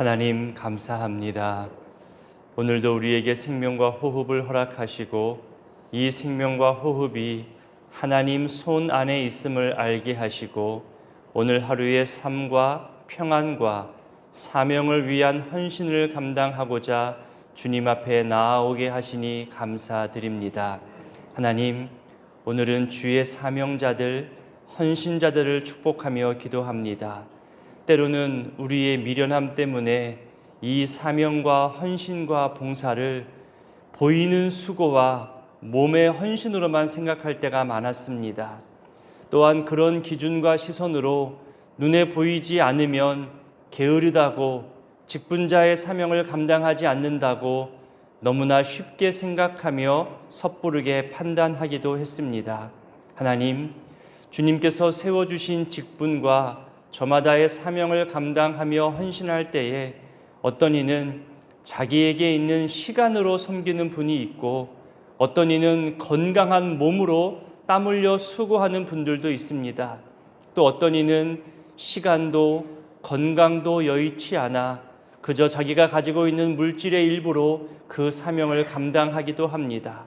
하나님 감사합니다. 오늘도 우리에게 생명과 호흡을 허락하시고 이 생명과 호흡이 하나님 손 안에 있음을 알게 하시고 오늘 하루의 삶과 평안과 사명을 위한 헌신을 감당하고자 주님 앞에 나아오게 하시니 감사드립니다. 하나님, 오늘은 주의 사명자들, 헌신자들을 축복하며 기도합니다. 때로는 우리의 미련함 때문에 이 사명과 헌신과 봉사를 보이는 수고와 몸의 헌신으로만 생각할 때가 많았습니다. 또한 그런 기준과 시선으로 눈에 보이지 않으면 게으르다고, 직분자의 사명을 감당하지 않는다고 너무나 쉽게 생각하며 섣부르게 판단하기도 했습니다. 하나님, 주님께서 세워주신 직분과 저마다의 사명을 감당하며 헌신할 때에 어떤 이는 자기에게 있는 시간으로 섬기는 분이 있고 어떤 이는 건강한 몸으로 땀 흘려 수고하는 분들도 있습니다. 또 어떤 이는 시간도 건강도 여의치 않아 그저 자기가 가지고 있는 물질의 일부로 그 사명을 감당하기도 합니다.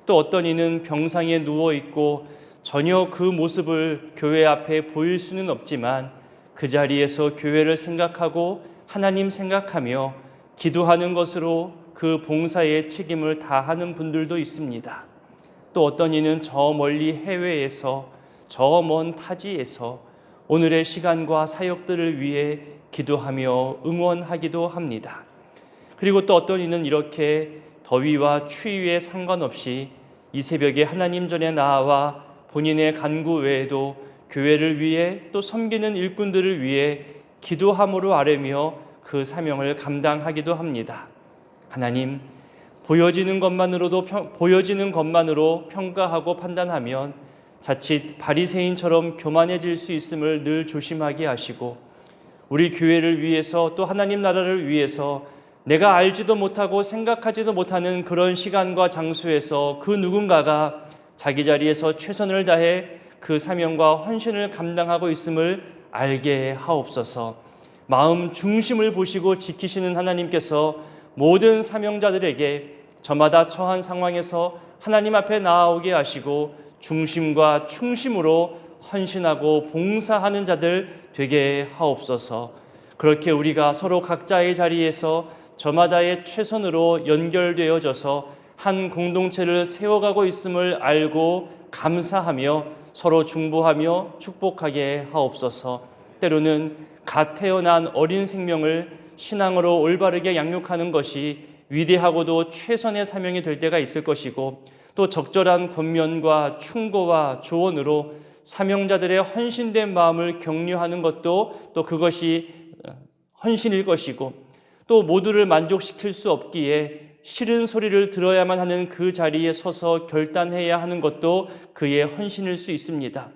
또 어떤 이는 병상에 누워있고 전혀 그 모습을 교회 앞에 보일 수는 없지만 그 자리에서 교회를 생각하고 하나님 생각하며 기도하는 것으로 그 봉사의 책임을 다하는 분들도 있습니다. 또 어떤 이는 저 멀리 해외에서 저 먼 타지에서 오늘의 시간과 사역들을 위해 기도하며 응원하기도 합니다. 그리고 또 어떤 이는 이렇게 더위와 추위에 상관없이 이 새벽에 하나님 전에 나아와 본인의 간구 외에도 교회를 위해 또 섬기는 일꾼들을 위해 기도함으로 아뢰며 그 사명을 감당하기도 합니다. 하나님, 보여지는 것만으로 평가하고 판단하면 자칫 바리새인처럼 교만해질 수 있음을 늘 조심하게 하시고 우리 교회를 위해서 또 하나님 나라를 위해서 내가 알지도 못하고 생각하지도 못하는 그런 시간과 장소에서 그 누군가가 자기 자리에서 최선을 다해 그 사명과 헌신을 감당하고 있음을 알게 하옵소서. 마음 중심을 보시고 지키시는 하나님께서 모든 사명자들에게 저마다 처한 상황에서 하나님 앞에 나아오게 하시고 중심과 충심으로 헌신하고 봉사하는 자들 되게 하옵소서. 그렇게 우리가 서로 각자의 자리에서 저마다의 최선으로 연결되어져서 한 공동체를 세워가고 있음을 알고 감사하며 서로 중보하며 축복하게 하옵소서. 때로는 갓 태어난 어린 생명을 신앙으로 올바르게 양육하는 것이 위대하고도 최선의 사명이 될 때가 있을 것이고 또 적절한 권면과 충고와 조언으로 사명자들의 헌신된 마음을 격려하는 것도 또 그것이 헌신일 것이고 또 모두를 만족시킬 수 없기에 싫은 소리를 들어야만 하는 그 자리에 서서 결단해야 하는 것도 그의 헌신일 수 있습니다.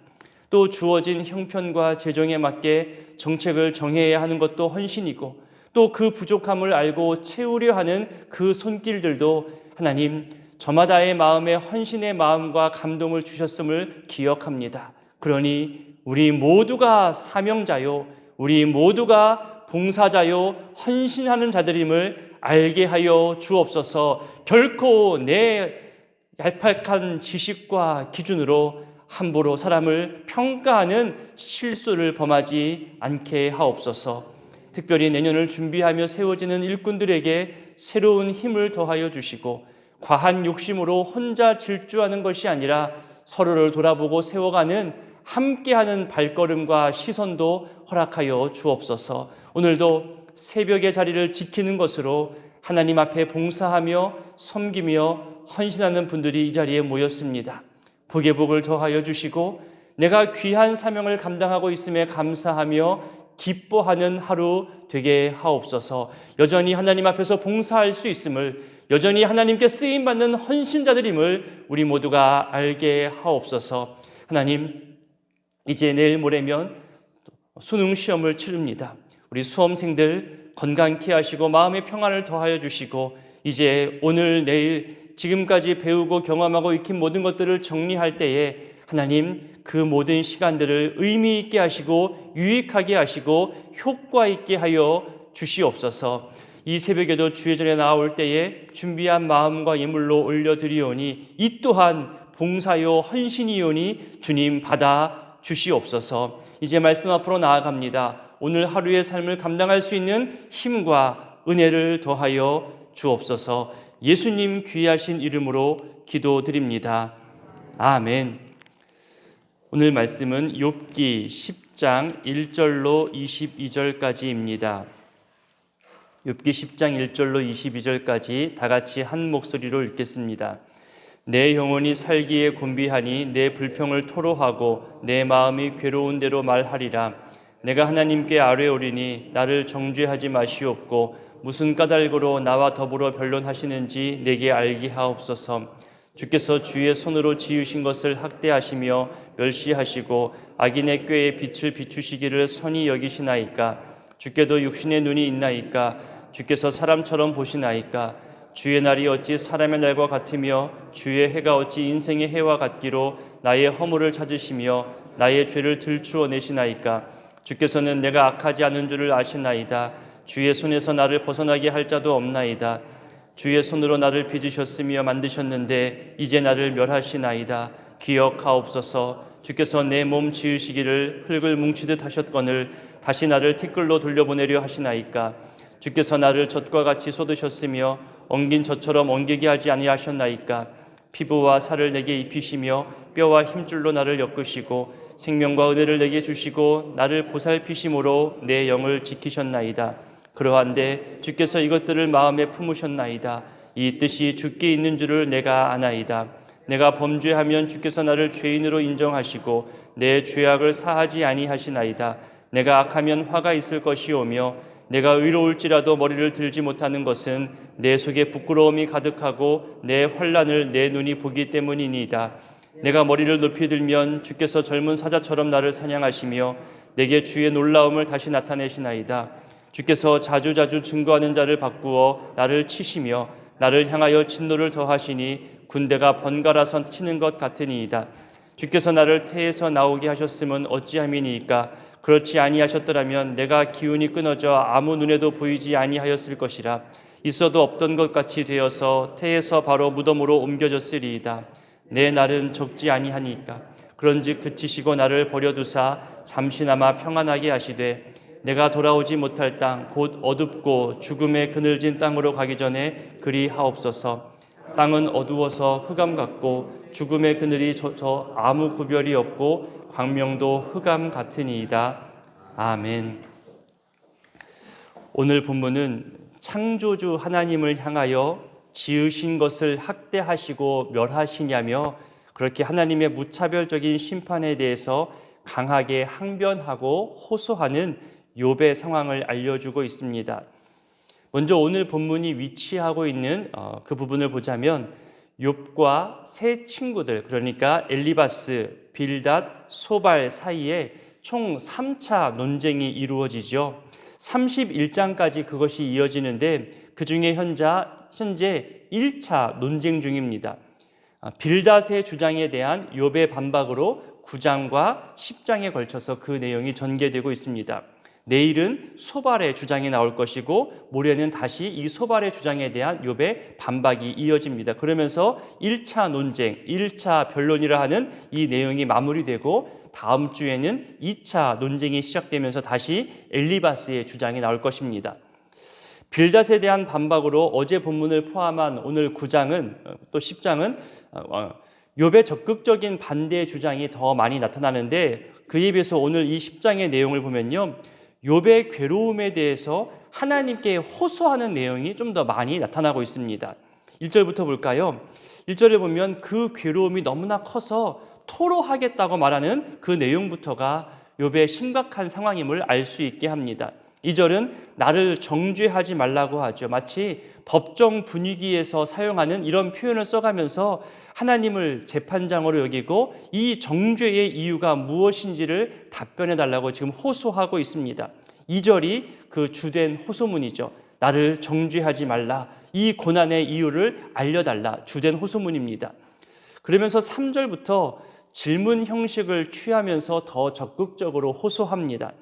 또 주어진 형편과 재정에 맞게 정책을 정해야 하는 것도 헌신이고 또 그 부족함을 알고 채우려 하는 그 손길들도 하나님 저마다의 마음에 헌신의 마음과 감동을 주셨음을 기억합니다. 그러니 우리 모두가 사명자요, 우리 모두가 봉사자요, 헌신하는 자들임을 알게 하여 주옵소서. 결코 내 얄팍한 지식과 기준으로 함부로 사람을 평가하는 실수를 범하지 않게 하옵소서. 특별히 내년을 준비하며 세워지는 일꾼들에게 새로운 힘을 더하여 주시고 과한 욕심으로 혼자 질주하는 것이 아니라 서로를 돌아보고 세워가는 함께하는 발걸음과 시선도 허락하여 주옵소서. 오늘도 새벽의 자리를 지키는 것으로 하나님 앞에 봉사하며 섬기며 헌신하는 분들이 이 자리에 모였습니다. 복의 복을 더하여 주시고 내가 귀한 사명을 감당하고 있음에 감사하며 기뻐하는 하루 되게 하옵소서. 여전히 하나님 앞에서 봉사할 수 있음을, 여전히 하나님께 쓰임받는 헌신자들임을 우리 모두가 알게 하옵소서. 하나님, 이제 내일 모레면 수능 시험을 치릅니다. 우리 수험생들 건강케 하시고 마음의 평안을 더하여 주시고 이제 오늘 내일 지금까지 배우고 경험하고 익힌 모든 것들을 정리할 때에 하나님 그 모든 시간들을 의미 있게 하시고 유익하게 하시고 효과 있게 하여 주시옵소서. 이 새벽에도 주의 전에 나올 때에 준비한 마음과 예물로 올려드리오니 이 또한 봉사요 헌신이오니 주님 받아 주시옵소서. 이제 말씀 앞으로 나아갑니다. 오늘 하루의 삶을 감당할 수 있는 힘과 은혜를 더하여 주옵소서. 예수님 귀하신 이름으로 기도드립니다. 아멘. 오늘 말씀은 욥기 10장 1절로 22절까지입니다. 욥기 10장 1절로 22절까지 다 같이 한 목소리로 읽겠습니다. 내 영혼이 살기에 곤비하니 내 불평을 토로하고 내 마음이 괴로운 대로 말하리라. 내가 하나님께 아뢰오리니 나를 정죄하지 마시옵고 무슨 까닭으로 나와 더불어 변론하시는지 내게 알게 하옵소서. 주께서 주의 손으로 지으신 것을 학대하시며 멸시하시고 악인의 꾀에 빛을 비추시기를 선히 여기시나이까. 주께도 육신의 눈이 있나이까. 주께서 사람처럼 보시나이까. 주의 날이 어찌 사람의 날과 같으며 주의 해가 어찌 인생의 해와 같기로 나의 허물을 찾으시며 나의 죄를 들추어내시나이까. 주께서는 내가 악하지 않은 줄을 아시나이다. 주의 손에서 나를 벗어나게 할 자도 없나이다. 주의 손으로 나를 빚으셨으며 만드셨는데 이제 나를 멸하시나이다. 기억하옵소서. 주께서 내 몸 지으시기를 흙을 뭉치듯 하셨거늘 다시 나를 티끌로 돌려보내려 하시나이까. 주께서 나를 젖과 같이 쏟으셨으며 엉긴 젖처럼 엉기게 하지 아니하셨나이까. 피부와 살을 내게 입히시며 뼈와 힘줄로 나를 엮으시고 생명과 은혜를 내게 주시고 나를 보살피심으로 내 영을 지키셨나이다. 그러한데 주께서 이것들을 마음에 품으셨나이다. 이 뜻이 주께 있는 줄을 내가 아나이다. 내가 범죄하면 주께서 나를 죄인으로 인정하시고 내 죄악을 사하지 아니하시나이다. 내가 악하면 화가 있을 것이오며 내가 의로울지라도 머리를 들지 못하는 것은 내 속에 부끄러움이 가득하고 내 환난을 내 눈이 보기 때문이니이다. 내가 머리를 높이 들면 주께서 젊은 사자처럼 나를 사냥하시며 내게 주의 놀라움을 다시 나타내시나이다. 주께서 자주자주 증거하는 자를 바꾸어 나를 치시며 나를 향하여 진노를 더하시니 군대가 번갈아서 치는 것 같으니이다. 주께서 나를 태에서 나오게 하셨음은 어찌함이니이까. 그렇지 아니하셨더라면 내가 기운이 끊어져 아무 눈에도 보이지 아니하였을 것이라. 있어도 없던 것 같이 되어서 태에서 바로 무덤으로 옮겨졌으리이다. 내 날은 적지 아니하니까. 그런즉 그치시고 나를 버려두사 잠시나마 평안하게 하시되 내가 돌아오지 못할 땅 곧 어둡고 죽음의 그늘진 땅으로 가기 전에 그리 하옵소서. 땅은 어두워서 흑암 같고 죽음의 그늘이 저 아무 구별이 없고 광명도 흑암 같으니이다. 아멘. 오늘 본문은 창조주 하나님을 향하여 지으신 것을 학대하시고 멸하시냐며 그렇게 하나님의 무차별적인 심판에 대해서 강하게 항변하고 호소하는 욥의 상황을 알려주고 있습니다. 먼저 오늘 본문이 위치하고 있는 그 부분을 보자면 욥과 세 친구들, 그러니까 엘리바스, 빌닷, 소발 사이에 총 3차 논쟁이 이루어지죠. 31장까지 그것이 이어지는데 그 중에 현재 1차 논쟁 중입니다. 빌닷의 주장에 대한 욥의 반박으로 9장과 10장에 걸쳐서 그 내용이 전개되고 있습니다. 내일은 소발의 주장이 나올 것이고 모레는 다시 이 소발의 주장에 대한 욥의 반박이 이어집니다. 그러면서 1차 논쟁, 1차 변론이라 하는 이 내용이 마무리되고 다음 주에는 2차 논쟁이 시작되면서 다시 엘리바스의 주장이 나올 것입니다. 빌닷에 대한 반박으로 어제 본문을 포함한 오늘 9장은 또 10장은 욥의 적극적인 반대 주장이 더 많이 나타나는데 그에 비해서 오늘 이 10장의 내용을 보면요, 욥의 괴로움에 대해서 하나님께 호소하는 내용이 좀 더 많이 나타나고 있습니다. 1절부터 볼까요? 1절에 보면 그 괴로움이 너무나 커서 토로하겠다고 말하는 그 내용부터가 욥의 심각한 상황임을 알 수 있게 합니다. 2절은 나를 정죄하지 말라고 하죠. 마치 법정 분위기에서 사용하는 이런 표현을 써가면서 하나님을 재판장으로 여기고 이 정죄의 이유가 무엇인지를 답변해 달라고 지금 호소하고 있습니다. 2절이 그 주된 호소문이죠. 나를 정죄하지 말라. 이 고난의 이유를 알려달라. 주된 호소문입니다. 그러면서 3절부터 질문 형식을 취하면서 더 적극적으로 호소합니다.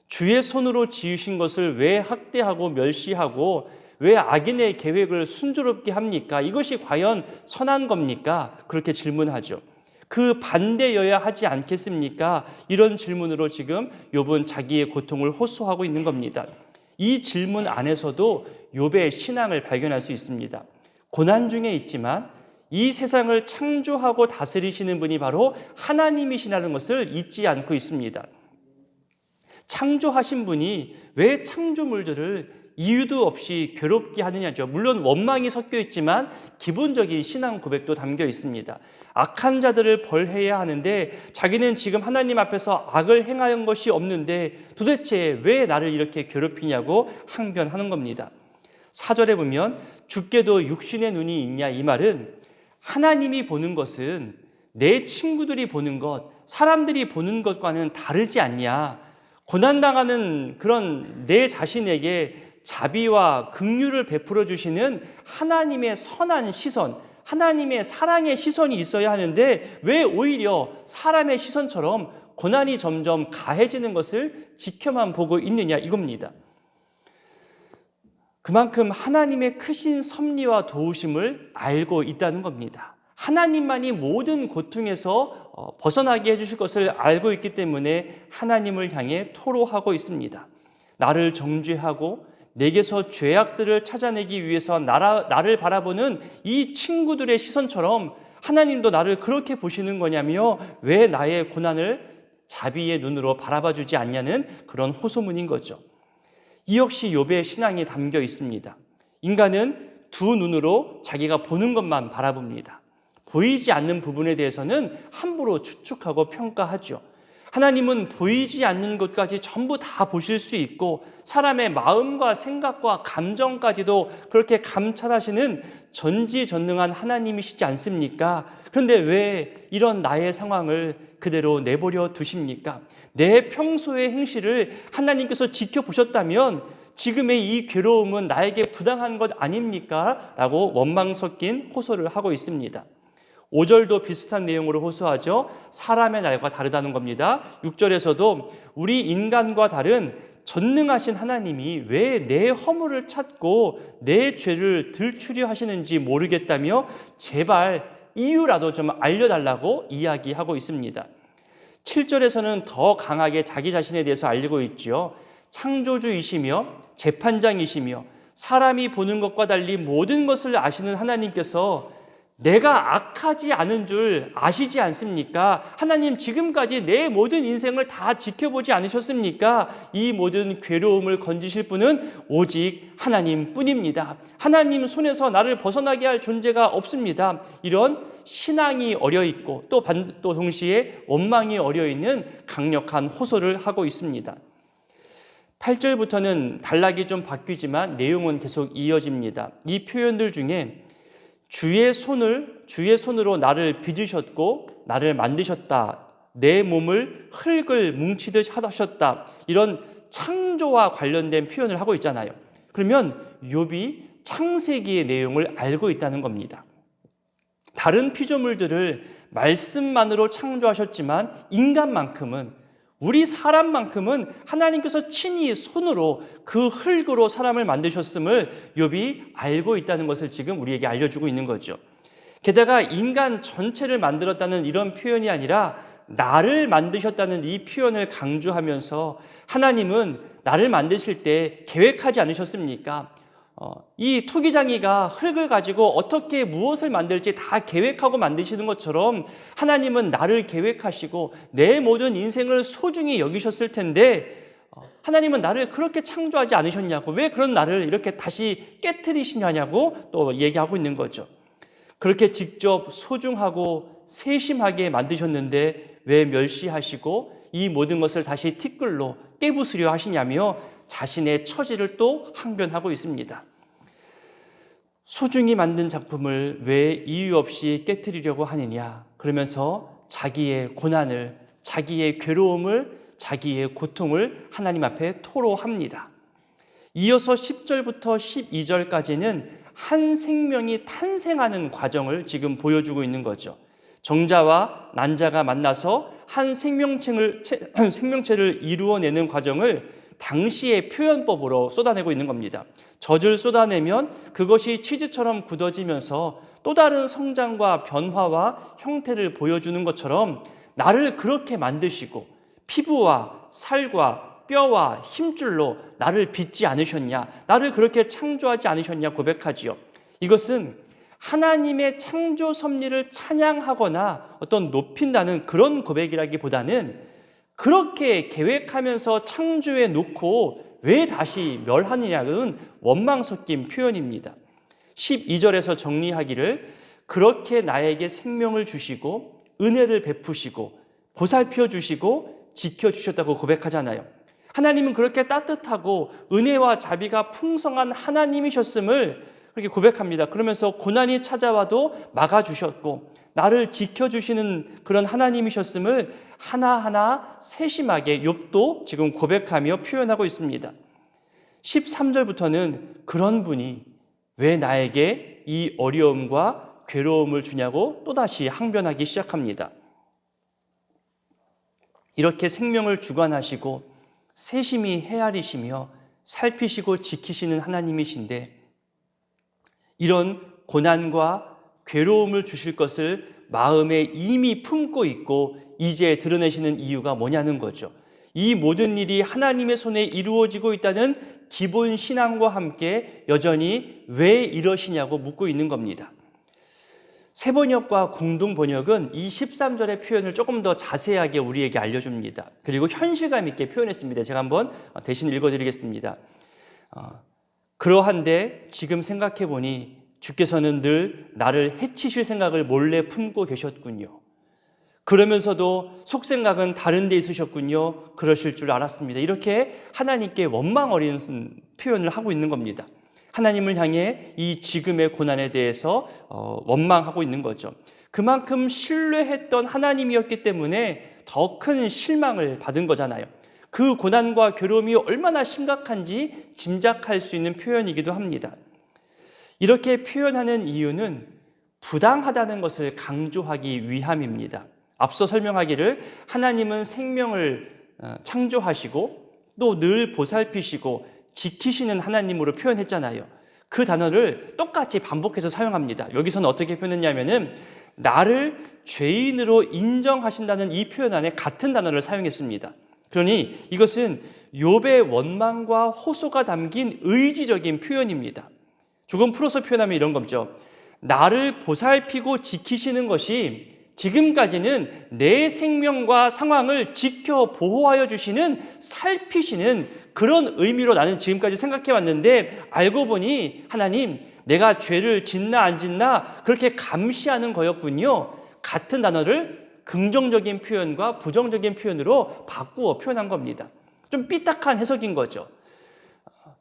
주의 손으로 지으신 것을 왜 학대하고 멸시하고 왜 악인의 계획을 순조롭게 합니까? 이것이 과연 선한 겁니까? 그렇게 질문하죠. 그 반대여야 하지 않겠습니까? 이런 질문으로 지금 욥은 자기의 고통을 호소하고 있는 겁니다. 이 질문 안에서도 욥의 신앙을 발견할 수 있습니다. 고난 중에 있지만 이 세상을 창조하고 다스리시는 분이 바로 하나님이시라는 것을 잊지 않고 있습니다. 창조하신 분이 왜 창조물들을 이유도 없이 괴롭게 하느냐죠. 물론 원망이 섞여 있지만 기본적인 신앙 고백도 담겨 있습니다. 악한 자들을 벌해야 하는데 자기는 지금 하나님 앞에서 악을 행한 것이 없는데 도대체 왜 나를 이렇게 괴롭히냐고 항변하는 겁니다. 4절에 보면 주께도 육신의 눈이 있냐, 이 말은 하나님이 보는 것은 내 친구들이 보는 것, 사람들이 보는 것과는 다르지 않냐. 고난당하는 그런 내 자신에게 자비와 긍휼을 베풀어 주시는 하나님의 선한 시선, 하나님의 사랑의 시선이 있어야 하는데 왜 오히려 사람의 시선처럼 고난이 점점 가해지는 것을 지켜만 보고 있느냐, 이겁니다. 그만큼 하나님의 크신 섭리와 도우심을 알고 있다는 겁니다. 하나님만이 모든 고통에서 벗어나게 해주실 것을 알고 있기 때문에 하나님을 향해 토로하고 있습니다. 나를 정죄하고 내게서 죄악들을 찾아내기 위해서 나를 바라보는 이 친구들의 시선처럼 하나님도 나를 그렇게 보시는 거냐며 왜 나의 고난을 자비의 눈으로 바라봐 주지 않냐는 그런 호소문인 거죠. 이 역시 욥의 신앙이 담겨 있습니다. 인간은 두 눈으로 자기가 보는 것만 바라봅니다. 보이지 않는 부분에 대해서는 함부로 추측하고 평가하죠. 하나님은 보이지 않는 것까지 전부 다 보실 수 있고 사람의 마음과 생각과 감정까지도 그렇게 감찰하시는 전지전능한 하나님이시지 않습니까? 그런데 왜 이런 나의 상황을 그대로 내버려 두십니까? 내 평소의 행실을 하나님께서 지켜보셨다면 지금의 이 괴로움은 나에게 부당한 것 아닙니까? 라고 원망 섞인 호소를 하고 있습니다. 5절도 비슷한 내용으로 호소하죠. 사람의 날과 다르다는 겁니다. 6절에서도 우리 인간과 다른 전능하신 하나님이 왜 내 허물을 찾고 내 죄를 들추려 하시는지 모르겠다며 제발 이유라도 좀 알려달라고 이야기하고 있습니다. 7절에서는 더 강하게 자기 자신에 대해서 알리고 있죠. 창조주이시며 재판장이시며 사람이 보는 것과 달리 모든 것을 아시는 하나님께서 내가 악하지 않은 줄 아시지 않습니까? 하나님 지금까지 내 모든 인생을 다 지켜보지 않으셨습니까? 이 모든 괴로움을 건지실 분은 오직 하나님뿐입니다. 하나님 손에서 나를 벗어나게 할 존재가 없습니다. 이런 신앙이 어려있고 또 동시에 원망이 어려있는 강력한 호소를 하고 있습니다. 8절부터는 단락이 좀 바뀌지만 내용은 계속 이어집니다. 이 표현들 중에 주의 손으로 나를 빚으셨고 나를 만드셨다. 내 몸을 흙을 뭉치듯 하셨다. 이런 창조와 관련된 표현을 하고 있잖아요. 그러면 욥이 창세기의 내용을 알고 있다는 겁니다. 다른 피조물들을 말씀만으로 창조하셨지만 인간만큼은 우리 사람만큼은 하나님께서 친히 손으로 그 흙으로 사람을 만드셨음을 욥이 알고 있다는 것을 지금 우리에게 알려주고 있는 거죠. 게다가 인간 전체를 만들었다는 이런 표현이 아니라 나를 만드셨다는 이 표현을 강조하면서 하나님은 나를 만드실 때 계획하지 않으셨습니까? 이 토기장이가 흙을 가지고 어떻게 무엇을 만들지 다 계획하고 만드시는 것처럼 하나님은 나를 계획하시고 내 모든 인생을 소중히 여기셨을 텐데 하나님은 나를 그렇게 창조하지 않으셨냐고, 왜 그런 나를 이렇게 다시 깨트리시냐고 또 얘기하고 있는 거죠. 그렇게 직접 소중하고 세심하게 만드셨는데 왜 멸시하시고 이 모든 것을 다시 티끌로 깨부수려 하시냐며 자신의 처지를 또 항변하고 있습니다. 소중히 만든 작품을 왜 이유 없이 깨트리려고 하느냐, 그러면서 자기의 고난을, 자기의 괴로움을, 자기의 고통을 하나님 앞에 토로합니다. 이어서 10절부터 12절까지는 한 생명이 탄생하는 과정을 지금 보여주고 있는 거죠. 정자와 난자가 만나서 한 생명체를 이루어내는 과정을 당시의 표현법으로 쏟아내고 있는 겁니다. 젖을 쏟아내면 그것이 치즈처럼 굳어지면서 또 다른 성장과 변화와 형태를 보여주는 것처럼 나를 그렇게 만드시고 피부와 살과 뼈와 힘줄로 나를 빚지 않으셨냐, 나를 그렇게 창조하지 않으셨냐 고백하지요. 이것은 하나님의 창조 섭리를 찬양하거나 어떤 높인다는 그런 고백이라기보다는 그렇게 계획하면서 창조해 놓고 왜 다시 멸하느냐는 원망 섞인 표현입니다. 12절에서 정리하기를 그렇게 나에게 생명을 주시고 은혜를 베푸시고 보살펴 주시고 지켜주셨다고 고백하잖아요. 하나님은 그렇게 따뜻하고 은혜와 자비가 풍성한 하나님이셨음을 그렇게 고백합니다. 그러면서 고난이 찾아와도 막아주셨고 나를 지켜주시는 그런 하나님이셨음을 하나하나 세심하게 욥도 지금 고백하며 표현하고 있습니다. 13절부터는 그런 분이 왜 나에게 이 어려움과 괴로움을 주냐고 또다시 항변하기 시작합니다. 이렇게 생명을 주관하시고 세심히 헤아리시며 살피시고 지키시는 하나님이신데 이런 고난과 괴로움을 주실 것을 마음에 이미 품고 있고 이제 드러내시는 이유가 뭐냐는 거죠. 이 모든 일이 하나님의 손에 이루어지고 있다는 기본 신앙과 함께 여전히 왜 이러시냐고 묻고 있는 겁니다. 새번역과 공동번역은 이 13절의 표현을 조금 더 자세하게 우리에게 알려줍니다. 그리고 현실감 있게 표현했습니다. 제가 한번 대신 읽어드리겠습니다. 그러한데 지금 생각해보니 주께서는 늘 나를 해치실 생각을 몰래 품고 계셨군요. 그러면서도 속생각은 다른 데 있으셨군요. 그러실 줄 알았습니다. 이렇게 하나님께 원망 어린 표현을 하고 있는 겁니다. 하나님을 향해 이 지금의 고난에 대해서 원망하고 있는 거죠. 그만큼 신뢰했던 하나님이었기 때문에 더 큰 실망을 받은 거잖아요. 그 고난과 괴로움이 얼마나 심각한지 짐작할 수 있는 표현이기도 합니다. 이렇게 표현하는 이유는 부당하다는 것을 강조하기 위함입니다. 앞서 설명하기를 하나님은 생명을 창조하시고 또 늘 보살피시고 지키시는 하나님으로 표현했잖아요. 그 단어를 똑같이 반복해서 사용합니다. 여기서는 어떻게 표현했냐면은 나를 죄인으로 인정하신다는 이 표현 안에 같은 단어를 사용했습니다. 그러니 이것은 욥의 원망과 호소가 담긴 의지적인 표현입니다. 조금 풀어서 표현하면 이런 거죠. 나를 보살피고 지키시는 것이 지금까지는 내 생명과 상황을 지켜 보호하여 주시는 살피시는 그런 의미로 나는 지금까지 생각해 왔는데 알고 보니 하나님 내가 죄를 짓나 안 짓나 그렇게 감시하는 거였군요. 같은 단어를 긍정적인 표현과 부정적인 표현으로 바꾸어 표현한 겁니다. 좀 삐딱한 해석인 거죠.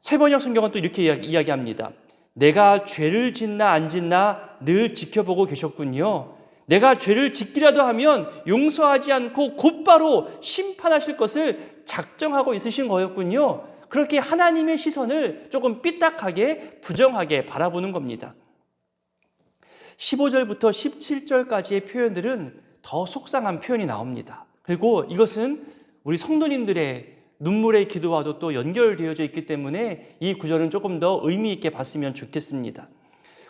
새번역 성경은 또 이렇게 이야기합니다. 내가 죄를 짓나 안 짓나 늘 지켜보고 계셨군요. 내가 죄를 짓기라도 하면 용서하지 않고 곧바로 심판하실 것을 작정하고 있으신 거였군요. 그렇게 하나님의 시선을 조금 삐딱하게 부정하게 바라보는 겁니다. 15절부터 17절까지의 표현들은 더 속상한 표현이 나옵니다. 그리고 이것은 우리 성도님들의 눈물의 기도와도 또 연결되어져 있기 때문에 이 구절은 조금 더 의미 있게 봤으면 좋겠습니다.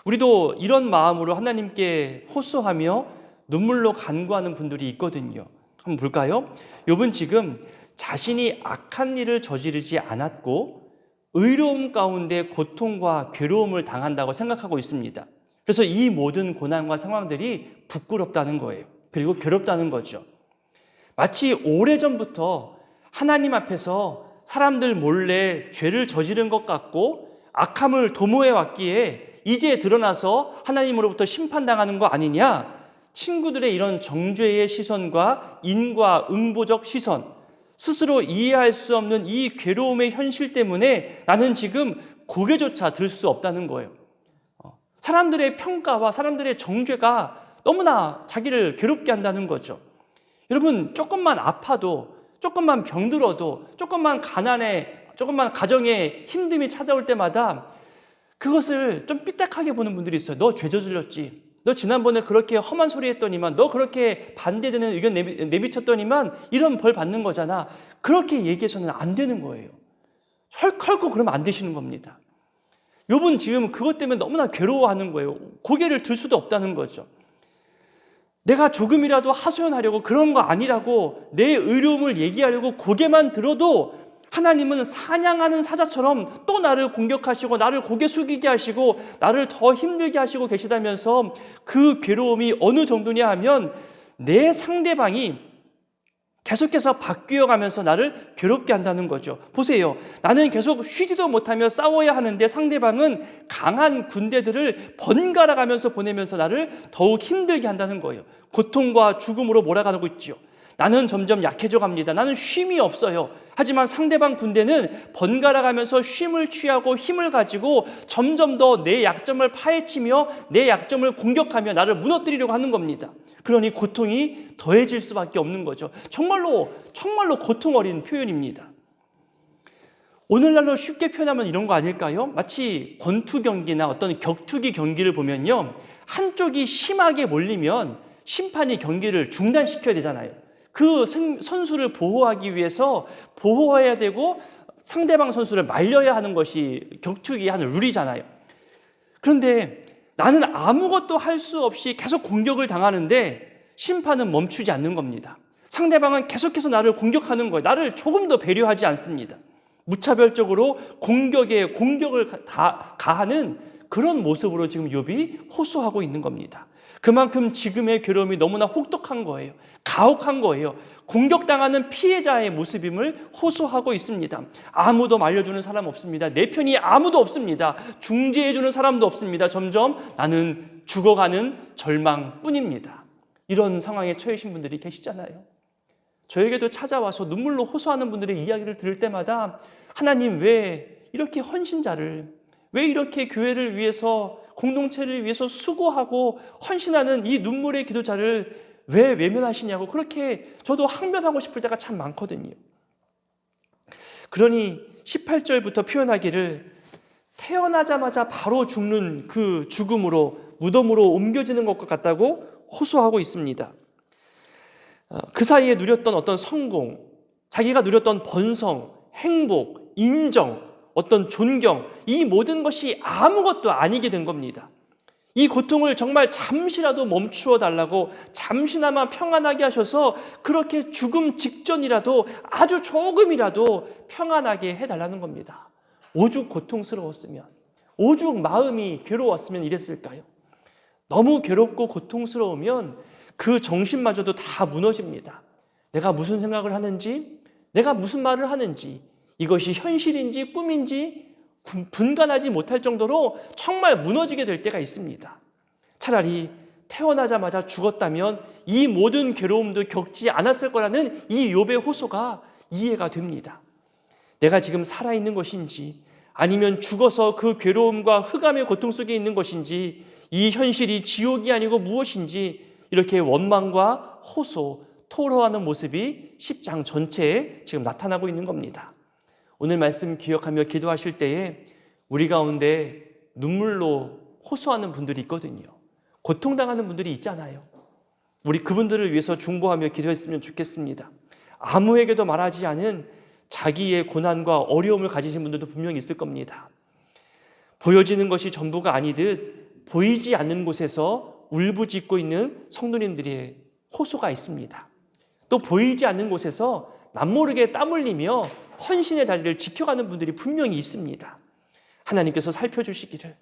우리도 이런 마음으로 하나님께 호소하며 눈물로 간구하는 분들이 있거든요. 한번 볼까요? 욥은 지금 자신이 악한 일을 저지르지 않았고 의로움 가운데 고통과 괴로움을 당한다고 생각하고 있습니다. 그래서 이 모든 고난과 상황들이 부끄럽다는 거예요. 그리고 괴롭다는 거죠. 마치 오래전부터 하나님 앞에서 사람들 몰래 죄를 저지른 것 같고 악함을 도모해 왔기에 이제 드러나서 하나님으로부터 심판당하는 거 아니냐? 친구들의 이런 정죄의 시선과 인과응보적 시선, 스스로 이해할 수 없는 이 괴로움의 현실 때문에 나는 지금 고개조차 들 수 없다는 거예요. 사람들의 평가와 사람들의 정죄가 너무나 자기를 괴롭게 한다는 거죠. 여러분, 조금만 아파도, 조금만 병들어도, 조금만 가난에, 조금만 가정에 힘듦이 찾아올 때마다 그것을 좀 삐딱하게 보는 분들이 있어요. 너 죄 저질렀지. 너 지난번에 그렇게 험한 소리 했더니만, 너 그렇게 반대되는 의견 내비쳤더니만 이런 벌 받는 거잖아. 그렇게 얘기해서는 안 되는 거예요. 헐컥 그러면 안 되시는 겁니다. 욥은 지금 그것 때문에 너무나 괴로워하는 거예요. 고개를 들 수도 없다는 거죠. 내가 조금이라도 하소연하려고 그런 거 아니라고 내 의로움을 얘기하려고 고개만 들어도 하나님은 사냥하는 사자처럼 또 나를 공격하시고 나를 고개 숙이게 하시고 나를 더 힘들게 하시고 계시다면서 그 괴로움이 어느 정도냐 하면 내 상대방이 계속해서 바뀌어가면서 나를 괴롭게 한다는 거죠. 보세요. 나는 계속 쉬지도 못하며 싸워야 하는데 상대방은 강한 군대들을 번갈아 가면서 보내면서 나를 더욱 힘들게 한다는 거예요. 고통과 죽음으로 몰아가고 있죠. 나는 점점 약해져 갑니다. 나는 쉼이 없어요. 하지만 상대방 군대는 번갈아 가면서 쉼을 취하고 힘을 가지고 점점 더 내 약점을 파헤치며 내 약점을 공격하며 나를 무너뜨리려고 하는 겁니다. 그러니 고통이 더해질 수밖에 없는 거죠. 정말로 고통 어린 표현입니다. 오늘날로 쉽게 표현하면 이런 거 아닐까요? 마치 권투 경기나 어떤 격투기 경기를 보면요, 한쪽이 심하게 몰리면 심판이 경기를 중단시켜야 되잖아요. 그 선수를 보호하기 위해서 보호해야 되고 상대방 선수를 말려야 하는 것이 격투기의 한 룰이잖아요. 그런데 나는 아무것도 할 수 없이 계속 공격을 당하는데 심판은 멈추지 않는 겁니다. 상대방은 계속해서 나를 공격하는 거예요. 나를 조금도 배려하지 않습니다. 무차별적으로 공격에 공격을 가하는 그런 모습으로 지금 욥이 호소하고 있는 겁니다. 그만큼 지금의 괴로움이 너무나 혹독한 거예요. 가혹한 거예요. 공격당하는 피해자의 모습임을 호소하고 있습니다. 아무도 말려주는 사람 없습니다. 내 편이 아무도 없습니다. 중재해주는 사람도 없습니다. 점점 나는 죽어가는 절망뿐입니다. 이런 상황에 처해신 분들이 계시잖아요. 저에게도 찾아와서 눈물로 호소하는 분들의 이야기를 들을 때마다 하나님 왜 이렇게 헌신자를, 왜 이렇게 교회를 위해서, 공동체를 위해서 수고하고 헌신하는 이 눈물의 기도자를 왜 외면하시냐고 그렇게 저도 항변하고 싶을 때가 참 많거든요. 그러니 18절부터 표현하기를 태어나자마자 바로 죽는 그 죽음으로 무덤으로 옮겨지는 것과 같다고 호소하고 있습니다. 그 사이에 누렸던 어떤 성공, 자기가 누렸던 번성, 행복, 인정, 어떤 존경, 이 모든 것이 아무것도 아니게 된 겁니다. 이 고통을 정말 잠시라도 멈추어 달라고, 잠시나마 평안하게 하셔서 그렇게 죽음 직전이라도 아주 조금이라도 평안하게 해달라는 겁니다. 오죽 고통스러웠으면, 오죽 마음이 괴로웠으면 이랬을까요? 너무 괴롭고 고통스러우면 그 정신마저도 다 무너집니다. 내가 무슨 생각을 하는지, 내가 무슨 말을 하는지, 이것이 현실인지 꿈인지 분간하지 못할 정도로 정말 무너지게 될 때가 있습니다. 차라리 태어나자마자 죽었다면 이 모든 괴로움도 겪지 않았을 거라는 이 욥의 호소가 이해가 됩니다. 내가 지금 살아있는 것인지 아니면 죽어서 그 괴로움과 흑암의 고통 속에 있는 것인지, 이 현실이 지옥이 아니고 무엇인지 이렇게 원망과 호소, 토로하는 모습이 10장 전체에 지금 나타나고 있는 겁니다. 오늘 말씀 기억하며 기도하실 때에 우리 가운데 눈물로 호소하는 분들이 있거든요. 고통당하는 분들이 있잖아요. 우리 그분들을 위해서 중보하며 기도했으면 좋겠습니다. 아무에게도 말하지 않은 자기의 고난과 어려움을 가지신 분들도 분명히 있을 겁니다. 보여지는 것이 전부가 아니듯 보이지 않는 곳에서 울부짖고 있는 성도님들의 호소가 있습니다. 또 보이지 않는 곳에서 남모르게 땀 흘리며 헌신의 자리를 지켜가는 분들이 분명히 있습니다. 하나님께서 살펴주시기를,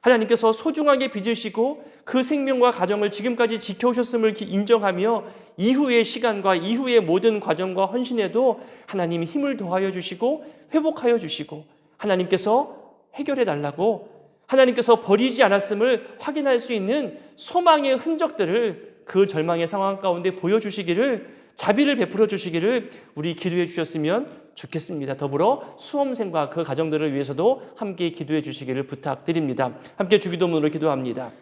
하나님께서 소중하게 빚으시고 그 생명과 가정을 지금까지 지켜오셨음을 인정하며 이후의 시간과 이후의 모든 과정과 헌신에도 하나님이 힘을 더하여 주시고 회복하여 주시고 하나님께서 해결해 달라고, 하나님께서 버리지 않았음을 확인할 수 있는 소망의 흔적들을 그 절망의 상황 가운데 보여주시기를, 자비를 베풀어 주시기를 우리 기도해 주셨으면 좋겠습니다. 더불어 수험생과 그 가정들을 위해서도 함께 기도해 주시기를 부탁드립니다. 함께 주기도문으로 기도합니다.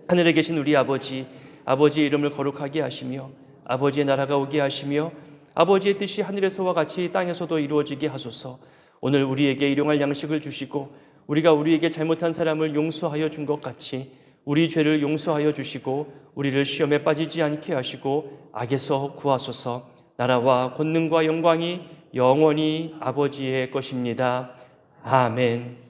하늘에 계신 우리 아버지, 아버지의 이름을 거룩하게 하시며 아버지의 나라가 오게 하시며 아버지의 뜻이 하늘에서와 같이 땅에서도 이루어지게 하소서. 오늘 우리에게 일용할 양식을 주시고 우리가 우리에게 잘못한 사람을 용서하여 준 것 같이 우리 죄를 용서하여 주시고 우리를 시험에 빠지지 않게 하시고 악에서 구하소서. 나라와 권능과 영광이 영원히 아버지의 것입니다. 아멘.